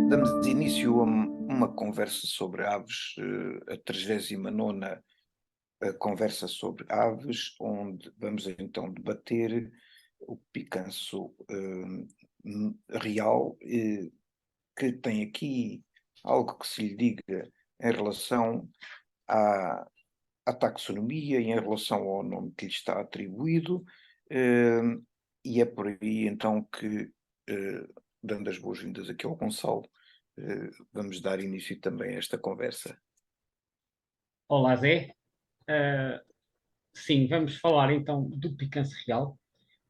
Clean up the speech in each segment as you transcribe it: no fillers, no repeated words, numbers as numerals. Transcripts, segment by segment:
Damos início a uma conversa sobre aves, a 39ª conversa sobre aves, onde vamos então debater o picanço real, que tem aqui algo que se lhe diga em relação à, à taxonomia e em relação ao nome que lhe está atribuído, eh, e é por aí então que, eh, dando as boas-vindas aqui ao Gonçalo, vamos dar início também a esta conversa. Olá, Zé. Ah, sim, vamos falar então do picanço real.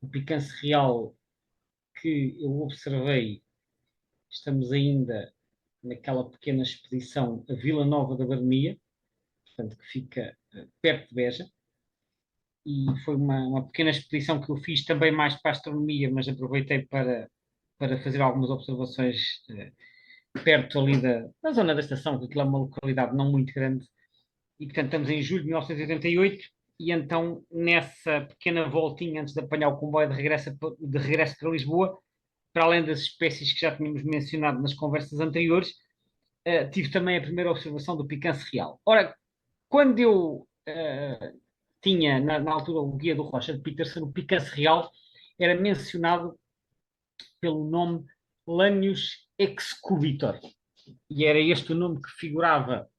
O picanço real que eu observei, estamos ainda naquela pequena expedição a Vila Nova da Baronia, portanto, que fica perto de Beja, e foi uma pequena expedição que eu fiz também mais para a astronomia, mas aproveitei para fazer algumas observações perto ali da zona da estação, que aquilo é uma localidade não muito grande, e portanto estamos em julho de 1988 e então nessa pequena voltinha antes de apanhar o comboio de regresso para Lisboa, para além das espécies que já tínhamos mencionado nas conversas anteriores, tive também a primeira observação do picanço real. Ora, quando eu tinha na altura o guia do Rocha de Peterson, o picanço real era mencionado pelo nome Lanius excubitor, e era este o nome que figurava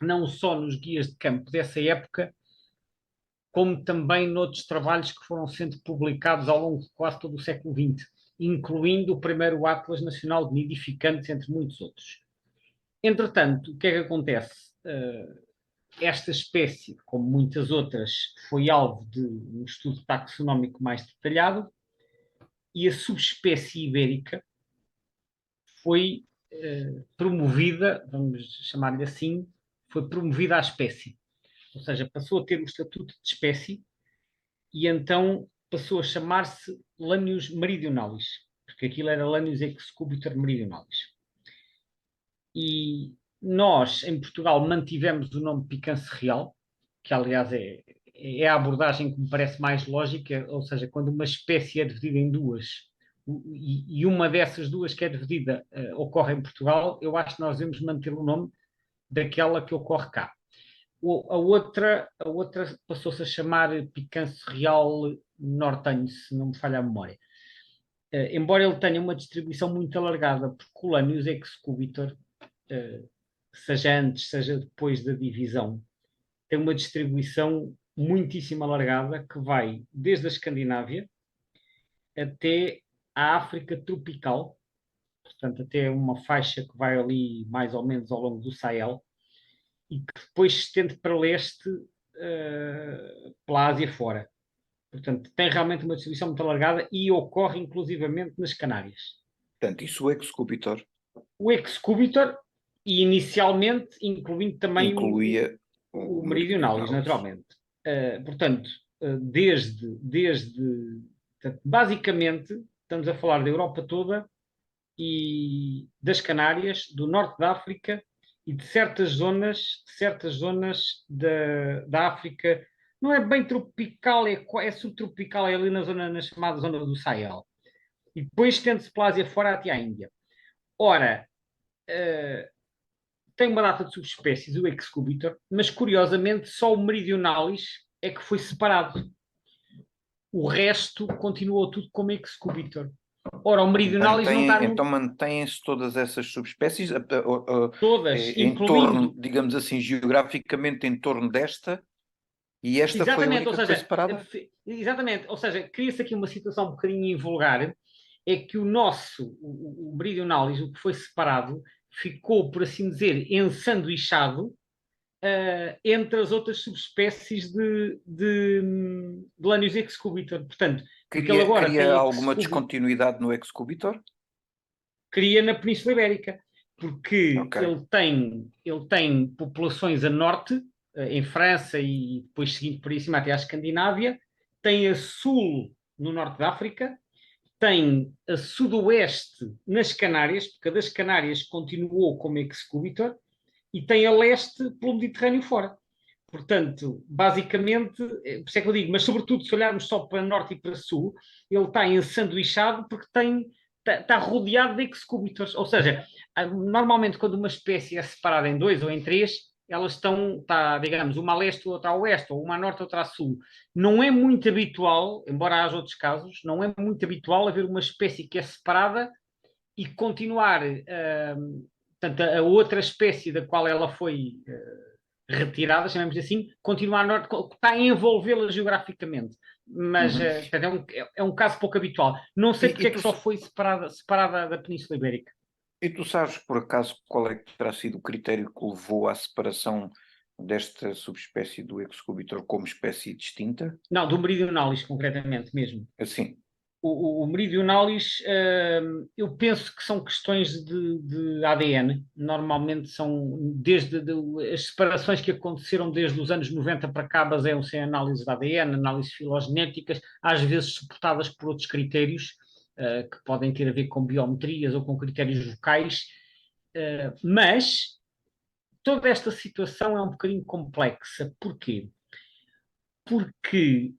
não só nos guias de campo dessa época, como também noutros trabalhos que foram sendo publicados ao longo de quase todo o século XX, incluindo o primeiro Atlas Nacional de Nidificantes, entre muitos outros. Entretanto, o que é que acontece? Esta espécie, como muitas outras, foi alvo de um estudo taxonómico mais detalhado e a subespécie ibérica foi promovida, vamos chamar-lhe assim, foi promovida à espécie. Ou seja, passou a ter o estatuto de espécie e então passou a chamar-se Lanius meridionalis, porque aquilo era Lanius excubitor meridionalis. E nós, em Portugal, mantivemos o nome picanço real, que aliás é a abordagem que me parece mais lógica, ou seja, quando uma espécie é dividida em duas e uma dessas duas que é dividida ocorre em Portugal, eu acho que nós devemos manter o nome daquela que ocorre cá. A outra passou-se a chamar picanço real nortenho, se não me falha a memória. Embora ele tenha uma distribuição muito alargada, porque o Lanius excubitor, seja antes, seja depois da divisão, tem uma distribuição muitíssimo alargada que vai desde a Escandinávia até a África tropical, portanto até uma faixa que vai ali mais ou menos ao longo do Sahel, e que depois se estende para leste, pela Ásia fora. Portanto, tem realmente uma distribuição muito alargada e ocorre inclusivamente nas Canárias. Portanto, isso o excubitor O excubitor, e inicialmente incluindo também incluía o o meridionalis, meridionalis. naturalmente. Portanto, portanto, basicamente, estamos a falar da Europa toda e das Canárias, do norte da África e de certas zonas da África. Não é bem tropical, é subtropical, é ali na chamada zona do Sahel. E depois estende-se pela Ásia fora até à Índia. Ora, tem uma data de subespécies, o excubitor, mas curiosamente só o meridionalis é que foi separado. O resto continuou tudo como excubitor. Ora, o meridionalis não está Então mantêm-se todas essas subespécies todas, em torno, incluindo. digamos assim, geograficamente em torno desta, e esta foi a Exatamente, ou única que foi seja, separada? exatamente, ou seja, cria-se aqui uma situação um bocadinho invulgar, é que o meridionalis, o que foi separado, ficou, por assim dizer, ensanduichado entre as outras subespécies de Lanius excubitor. Portanto, porque ele agora Cria tem alguma descontinuidade no excubitor? cria na Península Ibérica, porque Ok. ele tem populações a norte, em França e depois seguindo por aí cima até à Escandinávia, tem a sul no norte da África, tem a sudoeste nas Canárias, porque a das Canárias continuou como excubitor, e tem a leste pelo Mediterrâneo fora. Portanto, basicamente, por isso é que eu digo, mas sobretudo se olharmos só para norte e para sul, ele está ensanduichado porque está rodeado de excubitors, ou seja, Normalmente, quando uma espécie é separada em dois ou em três, elas estão, tá, digamos, uma a leste, outra a oeste, ou uma a norte, outra a sul. Não é muito habitual, embora haja outros casos, não é muito habitual haver uma espécie que é separada e continuar, portanto, a outra espécie da qual ela foi retirada, chamemos assim, continuar norte, está a envolvê-la geograficamente. Mas Uhum. portanto, é um caso pouco habitual. Não E, sei porque e é que tu, só foi separada da Península Ibérica. e tu sabes, por acaso, qual é que terá sido o critério que levou à separação desta subespécie do Excubiter como espécie distinta? Não, do Meridionalis, concretamente mesmo. Assim. O Meridionalis, eu penso que são questões de ADN. Normalmente são as separações que aconteceram desde os anos 90 para cá baseiam-se em análise de ADN, análises filogenéticas, às vezes suportadas por outros critérios, que podem ter a ver com biometrias ou com critérios locais. Mas toda esta situação é um bocadinho complexa. Porquê? Porque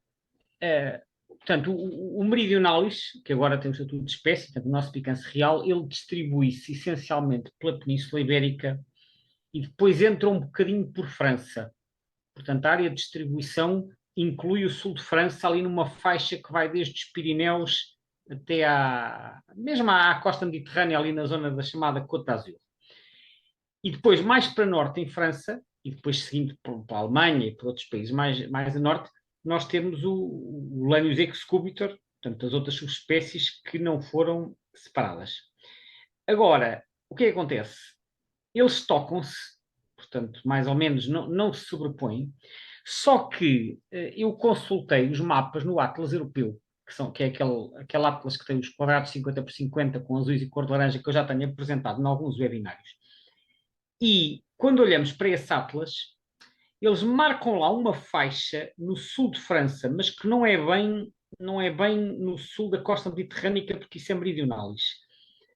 portanto, o Meridionalis, que agora tem o estatuto de espécie, portanto, o nosso picance real, ele distribui-se essencialmente pela Península Ibérica e depois entra um bocadinho por França. Portanto, a área de distribuição inclui o sul de França, ali numa faixa que vai desde os Pirineus até mesmo à costa mediterrânea, ali na zona da chamada Côte d'Azur. E depois, mais para norte, em França, e depois seguindo para a Alemanha e para outros países mais a norte, nós temos o Lanius excubitor, portanto, as outras subespécies que não foram separadas. Agora, o que é que acontece? Eles tocam-se, portanto, mais ou menos não se sobrepõem, só que eu consultei os mapas no Atlas Europeu, que é aquele Atlas que tem os quadrados 50 por 50 com azuis e cor de laranja que eu já tenho apresentado em alguns webinários. E quando olhamos para esse Atlas, eles marcam lá uma faixa no sul de França, mas que não é bem no sul da costa mediterrânica, porque isso é meridionalis.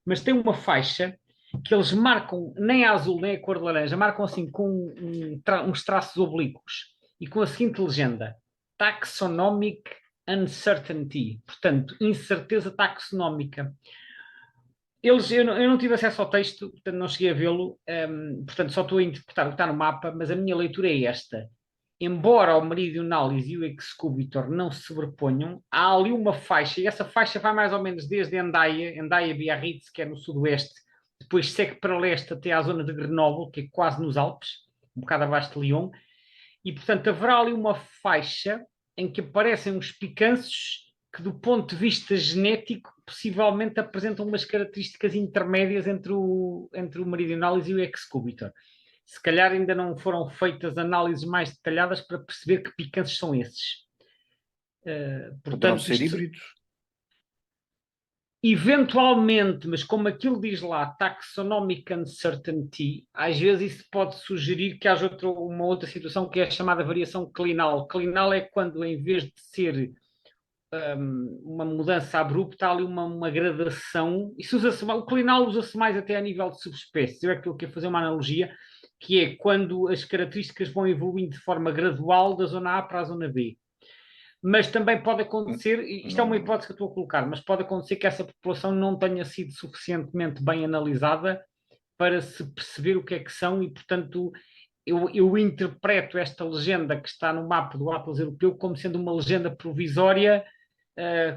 Mas tem uma faixa que eles marcam, nem a azul nem a cor de laranja, marcam assim com uns traços oblíquos e com a seguinte legenda: Taxonomic Uncertainty, portanto, incerteza taxonómica. Eu não tive acesso ao texto, portanto não cheguei a vê-lo, portanto só estou a interpretar o que está no mapa, mas a minha leitura é esta. Embora o Meridionalis e o Excúbitor não se sobreponham, há ali uma faixa, e essa faixa vai mais ou menos desde Hendaia-Biarritz, que é no sudoeste, depois segue para leste até à zona de Grenoble, que é quase nos Alpes, um bocado abaixo de Lyon, e portanto haverá ali uma faixa em que aparecem uns picanços que, do ponto de vista genético, possivelmente apresentam umas características intermédias entre o Meridionalis e o Excúbitor. Se calhar ainda não foram feitas análises mais detalhadas para perceber que picanços são esses. Poderão Portanto, ser isto híbridos? eventualmente, mas como aquilo diz lá, taxonomic uncertainty, às vezes isso pode sugerir que haja uma outra situação que é a chamada variação clinal. Clinal é quando, em vez de ser uma mudança abrupta, há ali uma gradação. Isso o clinal usa-se mais até a nível de subespécies. Eu é que estou aqui a fazer uma analogia, que é quando as características vão evoluindo de forma gradual da zona A para a zona B. Mas também pode acontecer, isto é uma Não, hipótese que eu estou a colocar, mas pode acontecer que essa população não tenha sido suficientemente bem analisada para se perceber o que é que são e, portanto, eu interpreto esta legenda que está no mapa do Atlas Europeu como sendo uma legenda provisória,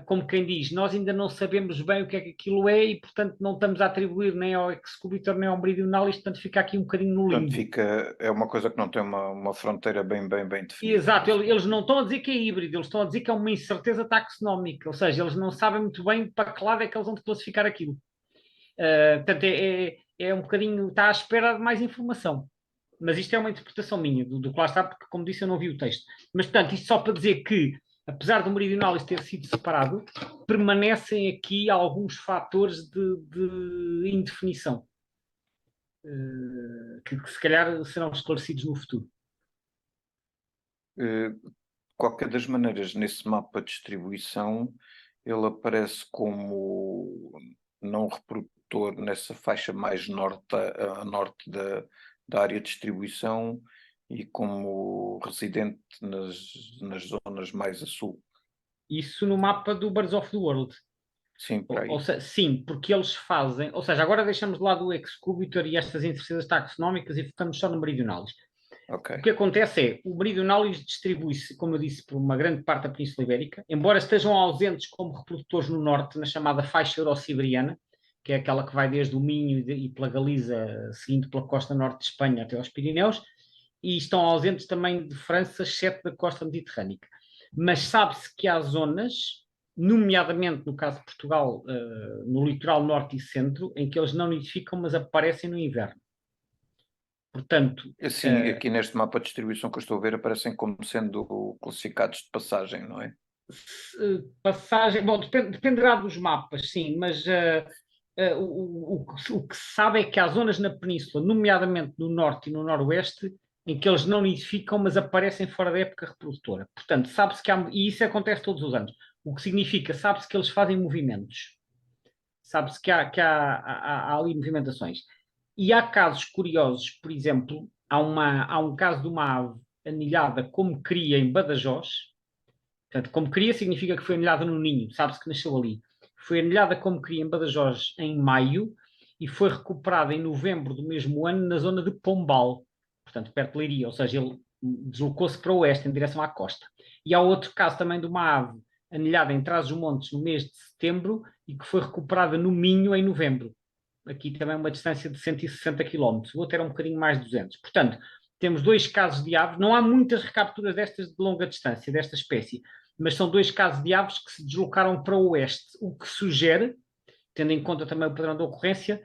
como quem diz, nós ainda não sabemos bem o que é que aquilo é e, portanto, não estamos a atribuir nem ao Excúbitor nem ao Meridionalis, portanto, fica aqui um bocadinho no portanto, limbo. é uma coisa que não tem uma fronteira bem definida, Exato, nesse eles ponto. não estão a dizer que é híbrido, eles estão a dizer que é uma incerteza taxonómica, ou seja, eles não sabem muito bem para que lado é que eles vão classificar aquilo. Portanto, é um bocadinho, está à espera de mais informação. Mas isto é uma interpretação minha, do que lá está, porque, como disse, eu não vi o texto. Mas, portanto, isto só para dizer que, apesar do Meridionalis ter sido separado, permanecem aqui alguns fatores de indefinição, que se calhar serão esclarecidos no futuro. De qualquer das maneiras, nesse mapa de distribuição, ele aparece como não reprodutor nessa faixa mais norte, a norte da área de distribuição e como residente nas zonas mais a sul. Isso no mapa do Birds of the World. Sim, para aí. Sim, porque eles fazem, ou seja, agora deixamos de lado o excúbitor e estas incertezas taxonómicas e focamos só no meridionalis. Ok. O que acontece é, o meridionalis distribui-se, como eu disse, por uma grande parte da Península Ibérica, embora estejam ausentes como reprodutores no norte, na chamada faixa eurosiberiana, que é aquela que vai desde o Minho e pela Galiza, seguindo pela costa norte de Espanha até aos Pirineus, e estão ausentes também de França, exceto da costa mediterrânica. Mas sabe-se que há zonas, nomeadamente no caso de Portugal, no litoral norte e centro, em que eles não nidificam, mas aparecem no inverno. Portanto, Assim, aqui neste mapa de distribuição que eu estou a ver, aparecem como sendo classificados de passagem, não é? passagem, bom, dependerá dos mapas, sim, mas o que se sabe é que há zonas na península, nomeadamente no norte e no noroeste, em que eles não nidificam, mas aparecem fora da época reprodutora. Portanto, sabe-se que há, e isso acontece todos os anos, o que significa, sabe-se que eles fazem movimentos, sabe-se que há ali movimentações. E há casos curiosos, por exemplo, há um caso de uma ave anilhada como cria em Badajoz. Portanto, como cria significa que foi anilhada no ninho, sabe-se que nasceu ali. Foi anilhada como cria em Badajoz em maio e foi recuperada em novembro do mesmo ano na zona de Pombal, portanto, perto de Leiria, ou seja, ele deslocou-se para o oeste, em direção à costa. E há outro caso também de uma ave anilhada em Trás-os-Montes no mês de setembro e que foi recuperada no Minho em novembro. Aqui também uma distância de 160 quilómetros. O outro era um bocadinho mais de 200. Portanto, temos dois casos de aves. Não há muitas recapturas destas de longa distância, desta espécie, mas são dois casos de aves que se deslocaram para o oeste, o que sugere, tendo em conta também o padrão de ocorrência,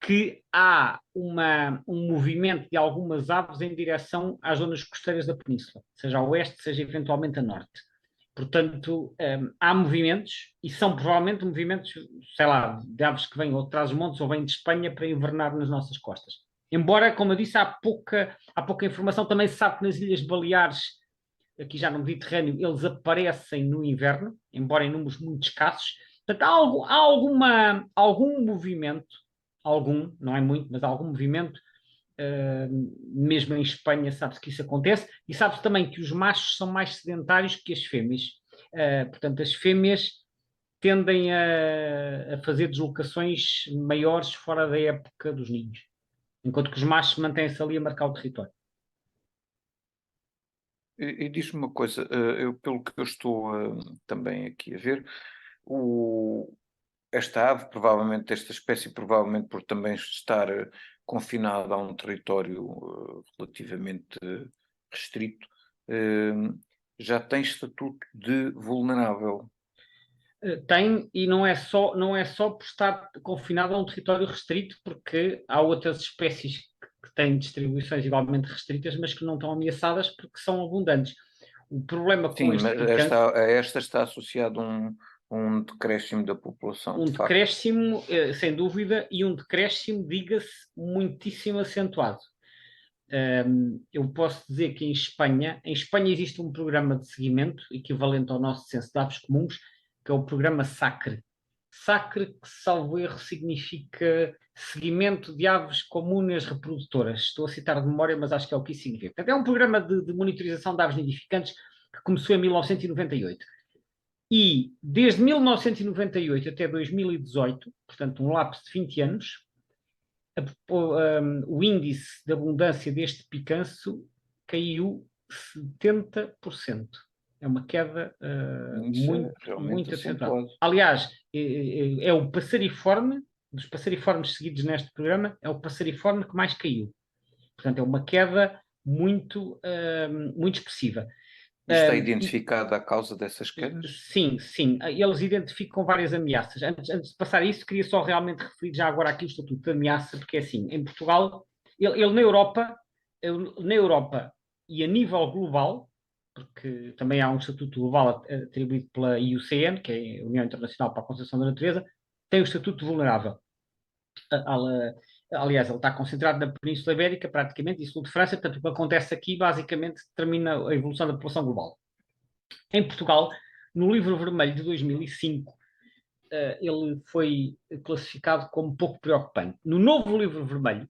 que há um movimento de algumas aves em direção às zonas costeiras da península, seja a oeste, seja eventualmente a norte. Portanto, há movimentos, e são provavelmente movimentos, sei lá, de aves que vêm ou de Trás-os-Montes ou vêm de Espanha para invernar nas nossas costas. Embora, como eu disse, há pouca informação. Também se sabe que nas Ilhas Baleares, aqui já no Mediterrâneo, eles aparecem no inverno, embora em números muito escassos. Portanto, algum movimento, não é muito, mas algum movimento, mesmo em Espanha sabe-se que isso acontece, e sabe-se também que os machos são mais sedentários que as fêmeas. Portanto, as fêmeas tendem a fazer deslocações maiores fora da época dos ninhos, enquanto que os machos mantêm-se ali a marcar o território. E diz-me uma coisa, pelo que eu estou também aqui a ver, esta ave, provavelmente, esta espécie, provavelmente por também estar confinada a um território relativamente restrito, já tem estatuto de vulnerável. Tem, e não é só por estar confinado a um território restrito, porque há outras espécies que têm distribuições igualmente restritas, mas que não estão ameaçadas porque são abundantes. O problema com Sim, este mas picante, a esta está associado um decréscimo da população, um de facto. decréscimo, sem dúvida, e um decréscimo, diga-se, muitíssimo acentuado. Eu posso dizer que em Espanha existe um programa de seguimento equivalente ao nosso censo de aves comuns, que é o programa SACRE. SACRE, que salvo erro significa Seguimento de Aves Comunas Reprodutoras. Estou a citar de memória, mas acho que é o que isso significa. Portanto, é um programa de monitorização de aves nidificantes que começou em 1998. E desde 1998 até 2018, portanto um lapso de 20 anos, o índice de abundância deste picanço caiu 70%. É uma queda Isso é muito, realmente muito acentuada. acentuado. Aliás, é o passariforme, dos passariformes seguidos neste programa, é o passariforme que mais caiu. Portanto, é uma queda muito expressiva. Está identificada a causa dessas quedas? Sim, sim. Eles identificam várias ameaças. Antes de passar a isso, queria só realmente referir já agora aqui o estatuto de ameaça, porque é assim, em Portugal, ele na Europa e a nível global, porque também há um estatuto global atribuído pela IUCN, que é a União Internacional para a Conservação da Natureza, tem o estatuto vulnerável. Aliás, ele está concentrado na Península Ibérica, praticamente, e sul de França, portanto, o que acontece aqui basicamente determina a evolução da população global. Em Portugal, no livro vermelho de 2005, ele foi classificado como pouco preocupante. No novo livro vermelho,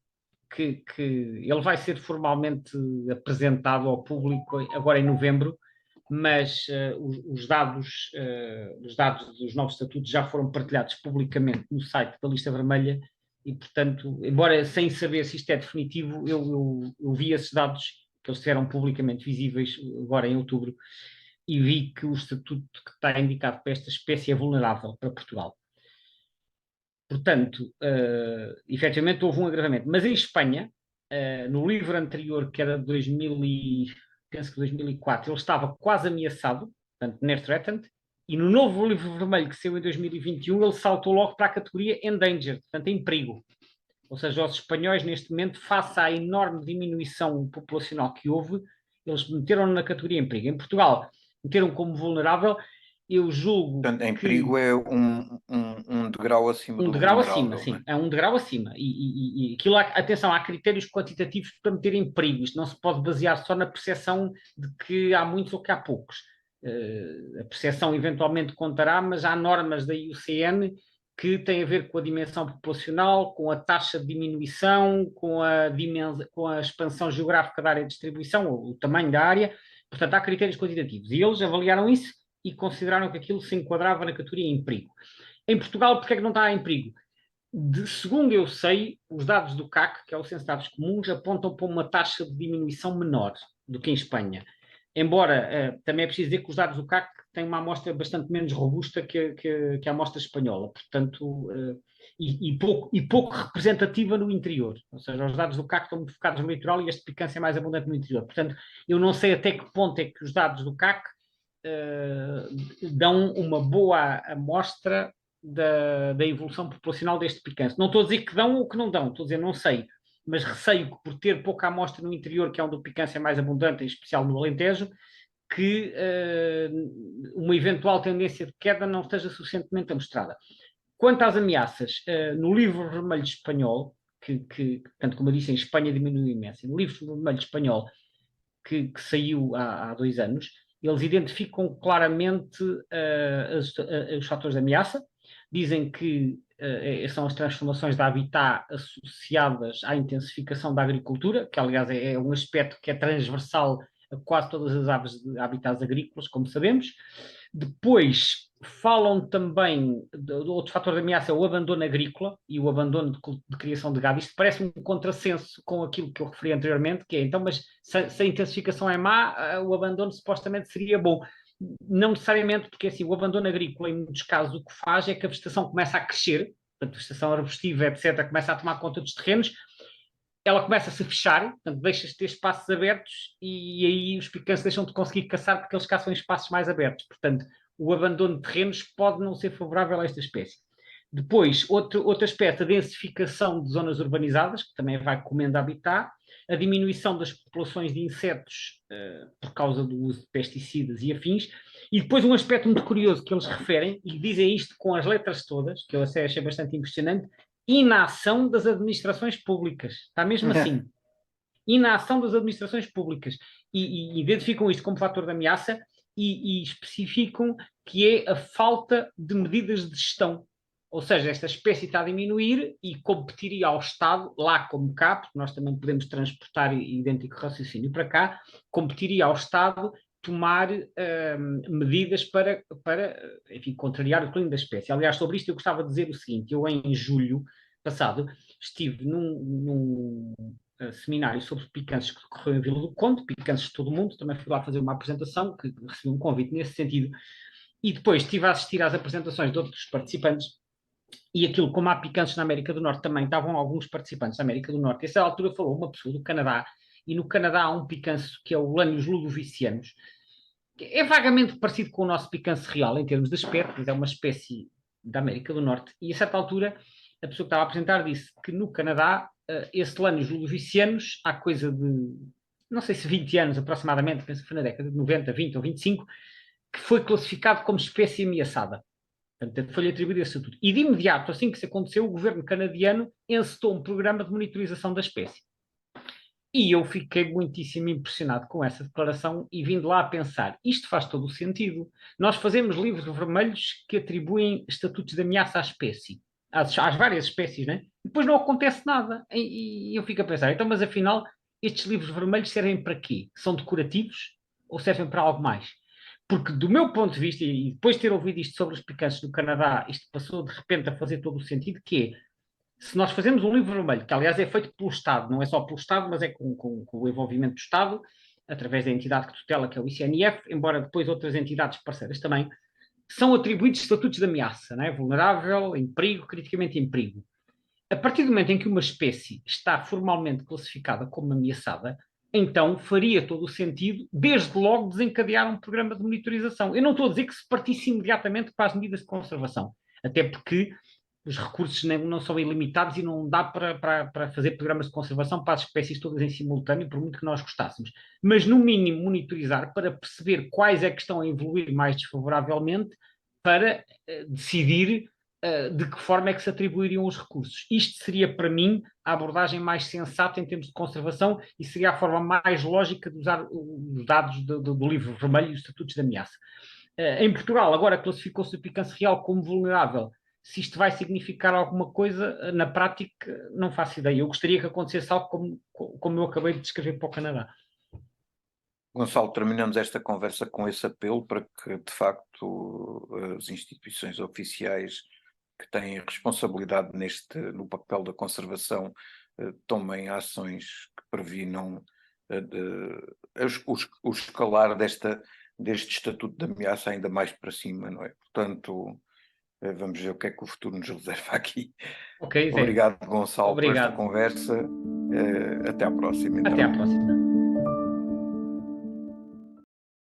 que ele vai ser formalmente apresentado ao público agora em novembro, mas os dados dos novos estatutos já foram partilhados publicamente no site da lista vermelha e, portanto, embora sem saber se isto é definitivo, eu vi esses dados que eles fizeram publicamente visíveis agora em outubro e vi que o estatuto que está indicado para esta espécie é vulnerável para Portugal. Portanto, efetivamente houve um agravamento. Mas em Espanha, no livro anterior, que era de penso que 2004, ele estava quase ameaçado, portanto, near threatened, e no novo livro vermelho que saiu em 2021, ele saltou logo para a categoria endangered, portanto, em perigo. Ou seja, os espanhóis, neste momento, face à enorme diminuição populacional que houve, eles meteram na categoria em perigo. Em Portugal, meteram como vulnerável. Eu julgo Portanto, em que perigo é um degrau acima um do degrau acima, vulnerável, não sim, é? é um degrau acima. E aquilo, atenção, há critérios quantitativos para meter em perigo. Isto não se pode basear só na percepção de que há muitos ou que há poucos. A percepção eventualmente contará, mas há normas da IUCN que têm a ver com a dimensão populacional, com a taxa de diminuição, com a expansão geográfica da área de distribuição, o tamanho da área. Portanto, há critérios quantitativos. E eles avaliaram isso e consideraram que aquilo se enquadrava na categoria em perigo. Em Portugal, porque é que não está em perigo? Segundo eu sei, os dados do CAC, que é o Censo de Dados Comuns, apontam para uma taxa de diminuição menor do que em Espanha. Embora também é preciso dizer que os dados do CAC têm uma amostra bastante menos robusta que a amostra espanhola, portanto, e pouco representativa no interior. Ou seja, os dados do CAC estão muito focados no litoral e este picância é mais abundante no interior. Portanto, eu não sei até que ponto é que os dados do CAC dão uma boa amostra da evolução populacional deste picância. Não estou a dizer que dão ou que não dão, estou a dizer não sei, mas receio que por ter pouca amostra no interior, que é onde o picância é mais abundante, em especial no Alentejo, que uma eventual tendência de queda não esteja suficientemente mostrada. Quanto às ameaças, no livro vermelho espanhol, tanto como eu disse, em Espanha diminuiu imenso, no livro vermelho espanhol, que saiu há 2 anos, eles identificam claramente os fatores de ameaça, dizem que são as transformações de habitat associadas à intensificação da agricultura, que aliás é um aspecto que é transversal a quase todas as aves de habitats agrícolas, como sabemos. Depois falam também do outro fator de ameaça, é o abandono agrícola e o abandono de criação de gado. Isto parece um contrassenso com aquilo que eu referi anteriormente, que é, então, mas se a intensificação é má, o abandono supostamente seria bom. Não necessariamente, porque assim, o abandono agrícola, em muitos casos, o que faz é que a vegetação começa a crescer, portanto, a vegetação arbustiva, etc., começa a tomar conta dos terrenos, ela começa-se a fechar, portanto, deixas de ter espaços abertos e aí os picantes deixam de conseguir caçar porque eles caçam em espaços mais abertos. Portanto, o abandono de terrenos pode não ser favorável a esta espécie. Depois, outro aspecto, a densificação de zonas urbanizadas, que também vai comendo habitat, a diminuição das populações de insetos por causa do uso de pesticidas e afins, e depois um aspecto muito curioso que eles referem, e dizem isto com as letras todas, que eu achei bastante impressionante, inação das administrações públicas. Está mesmo assim. Inação das administrações públicas. E identificam isto como fator de ameaça e especificam que é a falta de medidas de gestão. Ou seja, esta espécie está a diminuir e competiria ao Estado, lá como cá, porque nós também podemos transportar idêntico raciocínio para cá, competiria ao Estado tomar medidas para enfim, contrariar o declínio da espécie. Aliás, sobre isto eu gostava de dizer o seguinte, eu em julho passado estive num seminário sobre picanças que decorreu em Vila do Conde, picanças de todo o mundo, também fui lá fazer uma apresentação, que recebi um convite nesse sentido, e depois estive a assistir às apresentações de outros participantes, e aquilo, como há picanças na América do Norte, também estavam alguns participantes da América do Norte, e a essa altura falou uma pessoa do Canadá, e no Canadá há um picanço que é o Lanius ludovicianus, que é vagamente parecido com o nosso picanço real em termos de aspecto, mas é uma espécie da América do Norte, e a certa altura a pessoa que estava a apresentar disse que no Canadá esse Lanius ludovicianus, há coisa de, não sei se 20 anos aproximadamente, penso que foi na década de 90, 20 ou 25, que foi classificado como espécie ameaçada. Portanto, foi-lhe atribuído esse estatuto. E de imediato, assim que isso aconteceu, o governo canadiano encetou um programa de monitorização da espécie. E eu fiquei muitíssimo impressionado com essa declaração e vindo lá a pensar, isto faz todo o sentido. Nós fazemos livros vermelhos que atribuem estatutos de ameaça à espécie, às várias espécies, né? Depois não acontece nada. E eu fico a pensar, então, mas afinal, estes livros vermelhos servem para quê? São decorativos ou servem para algo mais? Porque, do meu ponto de vista, e depois de ter ouvido isto sobre os picantes no Canadá, isto passou de repente a fazer todo o sentido, que é, se nós fazemos um livro vermelho, que aliás é feito pelo Estado, não é só pelo Estado, mas é com o envolvimento do Estado, através da entidade que tutela, que é o ICNF, embora depois outras entidades parceiras também, são atribuídos estatutos de ameaça, não é? Vulnerável, em perigo, criticamente em perigo. A partir do momento em que uma espécie está formalmente classificada como ameaçada, então faria todo o sentido, desde logo, desencadear um programa de monitorização. Eu não estou a dizer que se partisse imediatamente para as medidas de conservação, até porque os recursos não são ilimitados e não dá para fazer programas de conservação para as espécies todas em simultâneo, por muito que nós gostássemos. Mas, no mínimo, monitorizar para perceber quais é que estão a evoluir mais desfavoravelmente para decidir de que forma é que se atribuiriam os recursos. Isto seria, para mim, a abordagem mais sensata em termos de conservação e seria a forma mais lógica de usar os dados do livro vermelho e os estatutos de ameaça. Em Portugal, agora classificou-se o picância real como vulnerável. Se isto vai significar alguma coisa, na prática, não faço ideia. Eu gostaria que acontecesse algo como eu acabei de descrever para o Canadá. Gonçalo, terminamos esta conversa com esse apelo para que, de facto, as instituições oficiais que têm responsabilidade no papel da conservação tomem ações que previnam o escalar deste estatuto de ameaça ainda mais para cima, não é? Portanto, vamos ver o que é que o futuro nos reserva aqui. Ok, Zé. Obrigado, Gonçalo, por esta Obrigado. conversa. Até à próxima, então. Até à próxima.